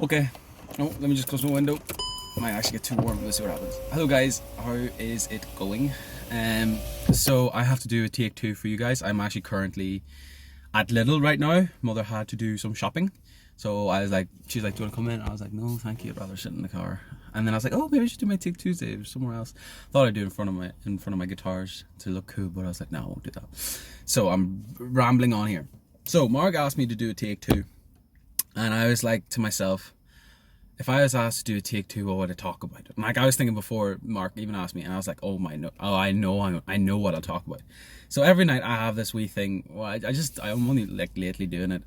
Okay, oh, let me just close my window. Might actually get too warm. Let's see what happens. Hello guys, how is it going? So I have to do a take two for you guys. I'm actually currently at Lidl right now. Mother had to do some shopping, so I was like, she's like, do you want to come in? I was like, no thank you, I'd rather sit in the car. And then I was like, oh, maybe I should do my take Tuesday or somewhere else. Thought I'd do it in front of my guitars to look cool, but I was like, no, I won't do that. So I'm rambling on here. So Mark asked me to do a take two, and I was like to myself, if I was asked to do a take two, what would I talk about? And like I was thinking before Mark even asked me, and I was like, oh my no, oh I know what I'll talk about. So every night I have this wee thing. Well, I'm only like lately doing it.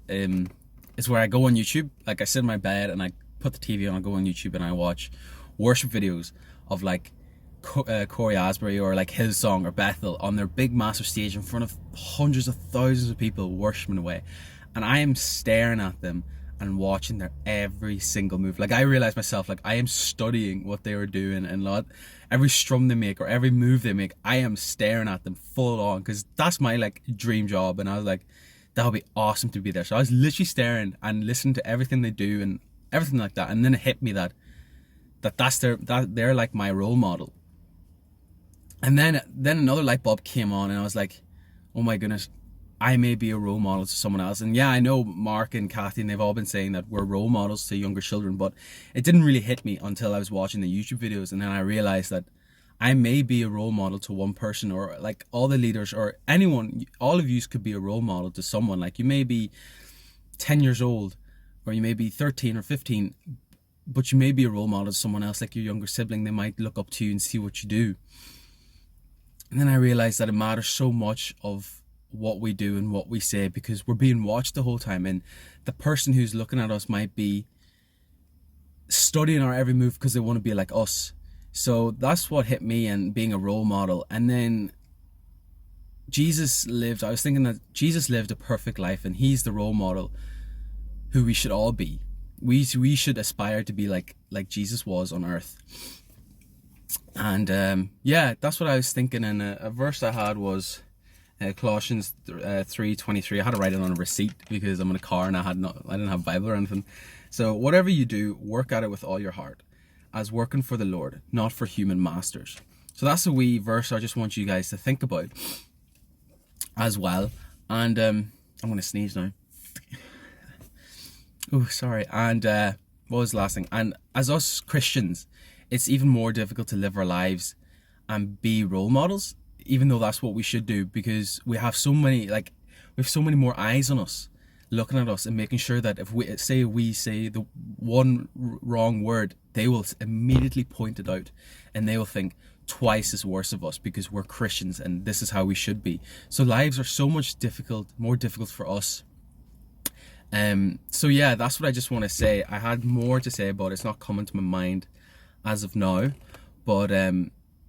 It's where I go on YouTube. Like I sit in my bed and I put the TV on. I go on YouTube and I watch worship videos of like Corey Asbury or like Hillsong or Bethel on their big massive stage in front of hundreds of thousands of people worshiping away, and I am staring at them and watching their every single move. Like I realized myself, like I am studying what they were doing, and not every strum they make or every move they make, I am staring at them full on, because that's my like dream job. And I was like, that would be awesome to be there. So I was literally staring and listening to everything they do and everything like that. And then it hit me that they're like my role model. And then another light bulb came on, and I was like, oh my goodness, I may be a role model to someone else. And yeah, I know Mark and Kathy, and they've all been saying that we're role models to younger children, but it didn't really hit me until I was watching the YouTube videos. And then I realized that I may be a role model to one person, or like all the leaders or anyone, all of you could be a role model to someone. Like you may be 10 years old, or you may be 13 or 15, but you may be a role model to someone else, like your younger sibling. They might look up to you and see what you do. And then I realized that it matters so much of what we do and what we say, because we're being watched the whole time, and the person who's looking at us might be studying our every move because they want to be like us. So that's what hit me, and being a role model. And then I was thinking that Jesus lived a perfect life, and he's the role model who we should all be. We should aspire to be like Jesus was on earth. And yeah, that's what I was thinking. And a verse I had was Colossians 3:23. I had to write it on a receipt because I'm in a car and I didn't have a Bible or anything. So whatever you do, work at it with all your heart, as working for the Lord, not for human masters. So that's a wee verse I just want you guys to think about as well. And I'm gonna sneeze now. Oh, sorry. And what was the last thing? And as us Christians, it's even more difficult to live our lives and be role models, even though that's what we should do, because we have so many more eyes on us, looking at us and making sure that if we say the one wrong word, they will immediately point it out, and they will think twice as worse of us because we're Christians and this is how we should be. So lives are so much more difficult for us. So yeah, that's what I just want to say. I had more to say, but it's not coming to my mind as of now. But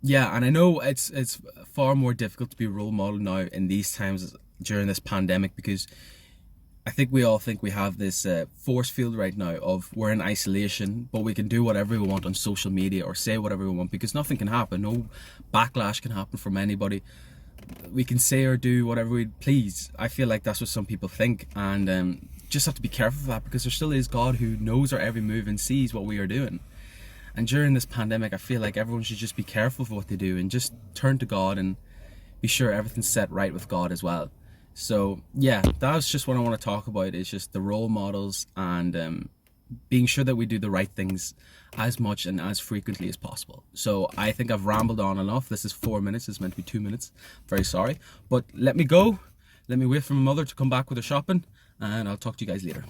yeah, and I know it's far more difficult to be a role model now in these times during this pandemic, because I think we all think we have this force field right now of we're in isolation, but we can do whatever we want on social media or say whatever we want, because nothing can happen. No backlash can happen from anybody. We can say or do whatever we please. I feel like that's what some people think, and just have to be careful of that, because there still is God who knows our every move and sees what we are doing. And during this pandemic, I feel like everyone should just be careful of what they do and just turn to God and be sure everything's set right with God as well. So yeah, that's just what I want to talk about, is just the role models, and being sure that we do the right things as much and as frequently as possible. So I think I've rambled on enough. This is 4 minutes. It's meant to be 2 minutes. Very sorry. But let me go. Let me wait for my mother to come back with her shopping, and I'll talk to you guys later.